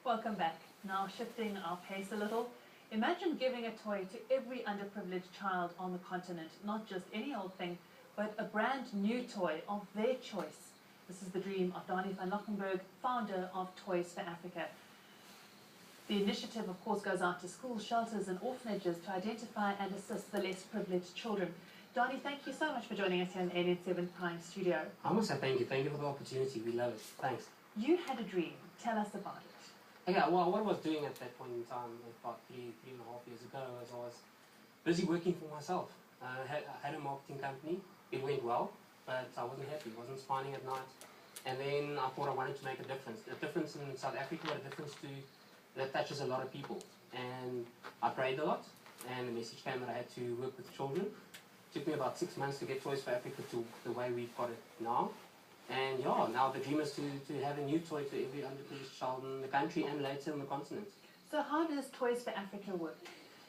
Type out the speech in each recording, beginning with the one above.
Welcome back. Now shifting our pace a little. Imagine giving a toy to every underprivileged child on the continent, not just any old thing, but a brand new toy of their choice. This is the dream of Dani van Lockenberg, founder of Toys for Africa. The initiative, of course, goes out to schools, shelters and orphanages to identify and assist the less privileged children. Dani, thank you so much for joining us here in the ANN7 Prime Studio. I must say thank you. Thank you for the opportunity. We love it. Thanks. You had a dream. Tell us about it. Okay, well, what I was doing at that point in time, about three and a half years ago, was I was busy working for myself. I had a marketing company. It went well, but I wasn't happy. I wasn't smiling at night. And then I thought I wanted to make a difference. A difference in South Africa, but a difference that touches a lot of people. And I prayed a lot, and the message came that I had to work with children. It took me about 6 months to get Toys for Africa to the way we've got it now. And yeah, now the dream is to have a new toy to every underprivileged child in the country and later on the continent. So how does Toys for Africa work?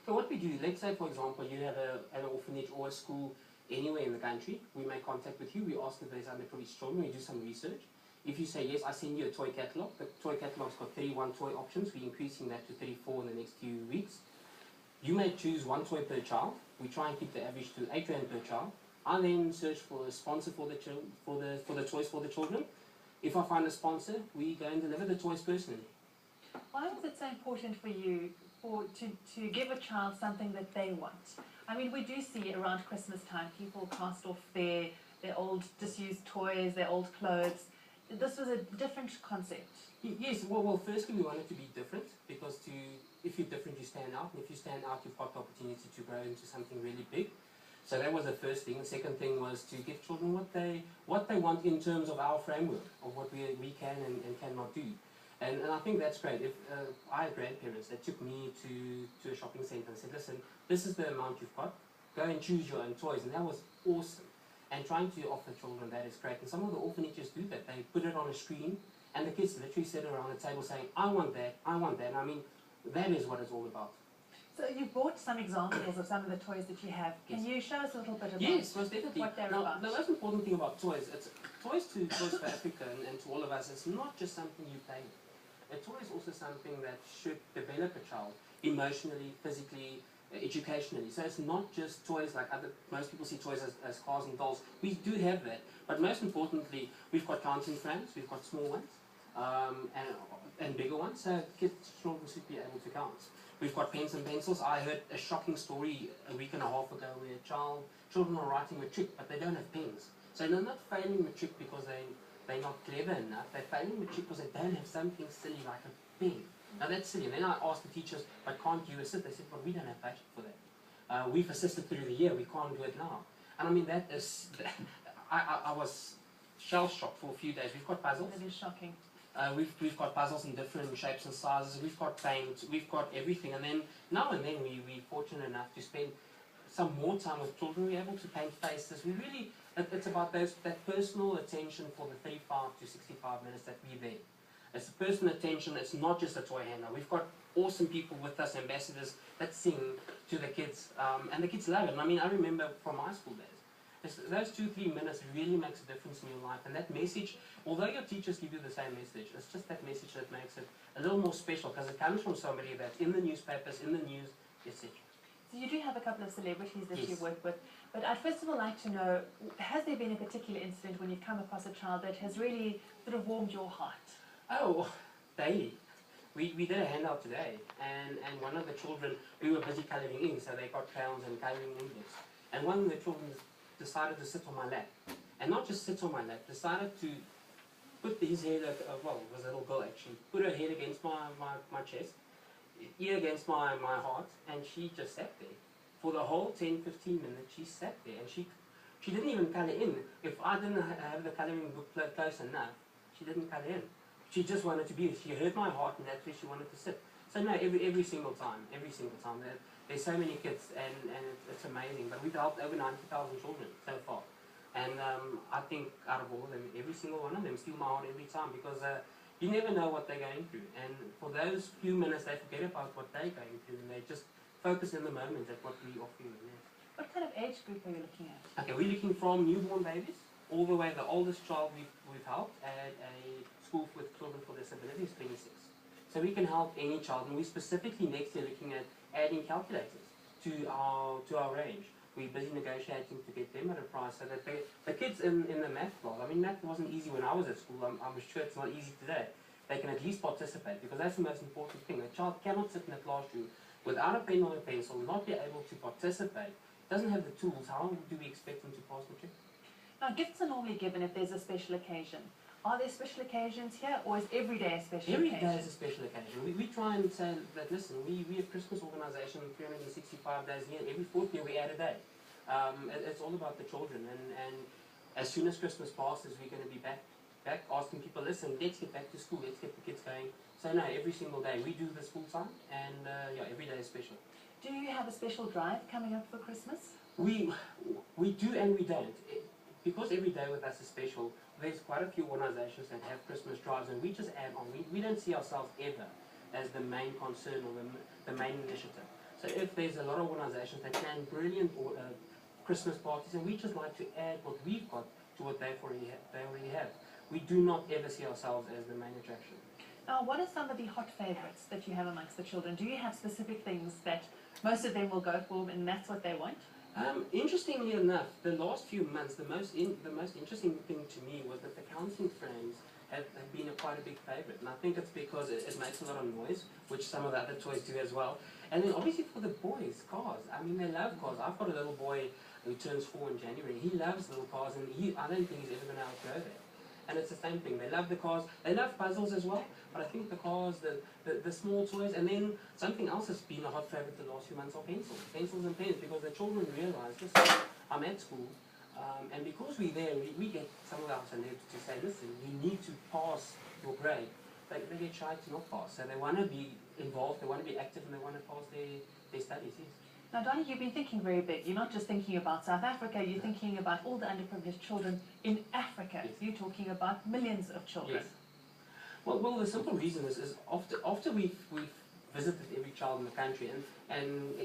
So what we do, let's say for example you have an orphanage or a school anywhere in the country. We make contact with you, we ask if there's underprivileged children, we do some research. If you say yes, I send you a toy catalogue. The toy catalogue's got 31 toy options. We're increasing that to 34 in the next few weeks. You may choose one toy per child. We try and keep the average to R8 per child. I then search for a sponsor for the toys for the children. If I find a sponsor, we go and deliver the toys personally. Why is it so important for you to give a child something that they want? I mean, we do see around Christmas time people cast off their old disused toys, their old clothes. This was a different concept. Yes, well, firstly we want it to be different because if you're different, you stand out. And if you stand out, you've got the opportunity to grow into something really big. So that was the first thing. The second thing was to give children what they want in terms of our framework of what we can and cannot do. And I think that's great. If I had grandparents that took me to a shopping centre and said, listen, this is the amount you've got. Go and choose your own toys. And that was awesome. And trying to offer children that is great. And some of the orphanages do that. They put it on a screen and the kids literally sit around the table saying, I want that, I want that. And I mean, that is what it's all about. So you brought some examples of some of the toys that you have. Can you show us a little bit about yes, most definitely. what they're about? Now, the most important thing about toys, it's Toys for Africa and to all of us, it's not just something you play with. A toy is also something that should develop a child emotionally, physically, educationally. So it's not just toys like most people see toys as cars and dolls. We do have that, but most importantly, we've got counting frames, we've got small ones, and bigger ones, so children should be able to count. We've got pens and pencils. I heard a shocking story a week and a half ago where children are writing matric, but they don't have pens. So they're not failing matric because they're not clever enough. They're failing matric because they don't have something silly like a pen. Now that's silly. And then I asked the teachers, but can't you assist? They said, well, we don't have budget for that. We've assisted through the year. We can't do it now. And I mean, that is, I was shell-shocked for a few days. We've got puzzles. That is shocking. We've got puzzles in different shapes and sizes. We've got paint. We've got everything. And then now and then we're fortunate enough to spend some more time with children. We're able to paint faces. We really, it's about that personal attention for the 35 to 65 minutes that we're there. It's a personal attention. It's not just a toy handler. We've got awesome people with us, ambassadors that sing to the kids, and the kids love it. And I mean, I remember from my school days. Those 2-3 minutes really makes a difference in your life, and that message, although your teachers give you the same message, it's just that message that makes it a little more special because it comes from somebody that's in the newspapers, in the news, etc. So you do have a couple of celebrities that yes. you work with, but I'd first of all like to know, has there been a particular incident when you've come across a child that has really sort of warmed your heart? Oh, daily. We did a handout today, and one of the children, we were busy colouring in, so they got crayons and colouring in books. And one of the children decided to sit on my lap, and not just sit on my lap, decided to put his head, well, it was a little girl actually, put her head against my chest, ear against my heart, and she just sat there. For the whole 10-15 minutes, she sat there, and she didn't even colour in. If I didn't have the colouring book close enough, she didn't colour in. She just wanted to be, she heard my heart, and that's where she wanted to sit. So no, every single time. There's so many kids, and it's amazing. But we've helped over 90,000 children so far. And I think out of all of them, every single one of them steal my heart every time because you never know what they're going through. And for those few minutes, they forget about what they're going through, and they just focus in the moment at what we offer them. What kind of age group are you looking at? Okay, we're looking from newborn babies all the way. The oldest child we've helped at a school with children with disabilities, 26. So we can help any child, and we specifically next year looking at adding calculators to our range. We're busy negotiating to get them at a price so that the kids in the math class, I mean math wasn't easy when I was at school, I'm sure it's not easy today. They can at least participate, because that's the most important thing. A child cannot sit in a classroom without a pen or a pencil, not be able to participate, doesn't have the tools. How do we expect them to pass the check? Now, gifts are normally given if there's a special occasion. Are there special occasions here, or is every day a special occasion? Every day is a special occasion. We try and say that, listen, we're a Christmas organisation 365 days a year, and every fourth year we add a day. It's all about the children, and as soon as Christmas passes, we're going to be back asking people, listen, let's get back to school, let's get the kids going. So no, every single day we do this full time, and yeah, every day is special. Do you have a special drive coming up for Christmas? We do and we don't. Because every day with us is special, there's quite a few organisations that have Christmas drives, and we just add on. We don't see ourselves ever as the main concern or the main initiative. So if there's a lot of organisations that plan brilliant Christmas parties, and we just like to add what we've got to what they already have. We do not ever see ourselves as the main attraction. Now, what are some of the hot favourites that you have amongst the children? Do you have specific things that most of them will go for, and that's what they want? Interestingly enough, the last few months, the most interesting thing to me was that the counting frames have been quite a big favourite, and I think it's because it makes a lot of noise, which some of the other toys do as well. And then obviously for the boys, cars. I mean, they love cars. I've got a little boy who turns 4 in January. He loves little cars, and I don't think he's ever going to outgrow that. And it's the same thing. They love the cars. They love puzzles as well. But I think the cars, the small toys, and then something else has been a hot favourite the last few months are pencils and pens, because the children realise, listen, I'm at school, and because we're there, we get some of our celebs to say, listen, you need to pass your grade. They get shy to not pass, so they want to be involved, they want to be active, and they want to pass their studies. Yes. Now, Donnie, you've been thinking very big. You're not just thinking about South Africa, you're thinking about all the underprivileged children in Africa. Yes. You're talking about millions of children. Yes. Well, the simple reason is after we've visited every child in the country, and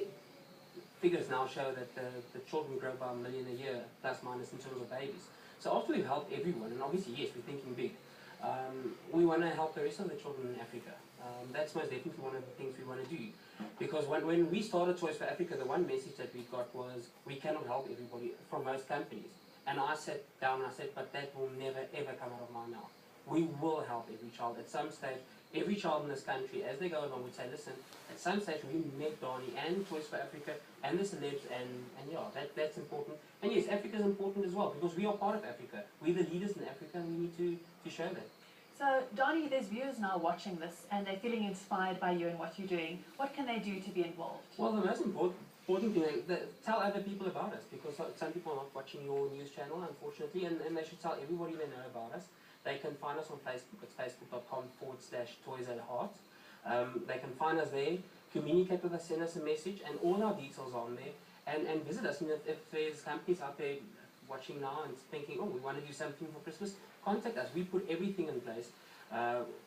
figures now show that the children grow by 1 million a year, plus minus in terms of babies. So after we've helped everyone, and obviously, yes, we're thinking big, we want to help the rest of the children in Africa. That's most definitely one of the things we want to do. Because when we started Toys for Africa, the one message that we got was, we cannot help everybody from most companies. And I sat down and I said, but that will never ever come out of my mouth. We will help every child at some stage. Every child in this country, as they go along, would say, listen, at some stage we met Donnie and Toys for Africa and the celebs, and yeah, that's important. And yes, Africa is important as well, because we are part of Africa. We're the leaders in Africa, and we need to show that. So, Donnie, there's viewers now watching this, and they're feeling inspired by you and what you're doing. What can they do to be involved? Well, the most important thing, tell other people about us, because some people are not watching your news channel, unfortunately, and they should tell everybody they know about us. They can find us on Facebook. It's facebook.com/toys@heart. They can find us there, communicate with us, send us a message, and all our details are on there. And visit us. If there's companies out there watching now and thinking, oh, we want to do something for Christmas, contact us. We put everything in place.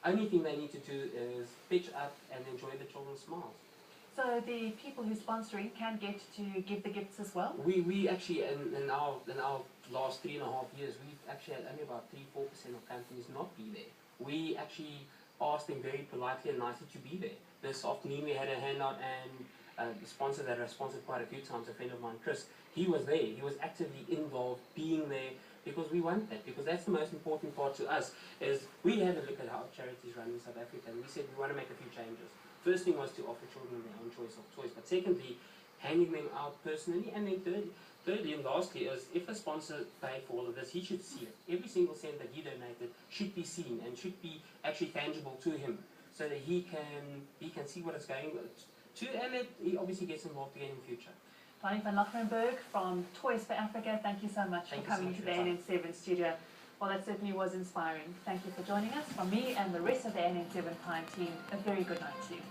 Only thing they need to do is pitch up and enjoy the children's smiles. So the people who are sponsoring can get to give the gifts as well? We actually, in our last 3.5 years, we've actually had only about 3-4% of companies not be there. We actually asked them very politely and nicely to be there. This afternoon we had a handout, and the sponsor that I've sponsored quite a few times, a friend of mine, Chris, he was there. He was actively involved, being there, because we want that. Because that's the most important part to us, is we had a look at how charities run in South Africa, and we said we want to make a few changes. First thing was to offer children their own choice of toys, but secondly, handing them out personally, and then thirdly and lastly is, if a sponsor paid for all of this, he should see it. Every single cent that he donated should be seen and should be actually tangible to him, so that he can see what it's going to, and that he obviously gets involved again in the future. Donnie van Lachrenberg from Toys for Africa, thank you so much for coming to the ANN7 studio. Well, that certainly was inspiring. Thank you for joining us. From me and the rest of the ANN7 Prime team, a very good night to you.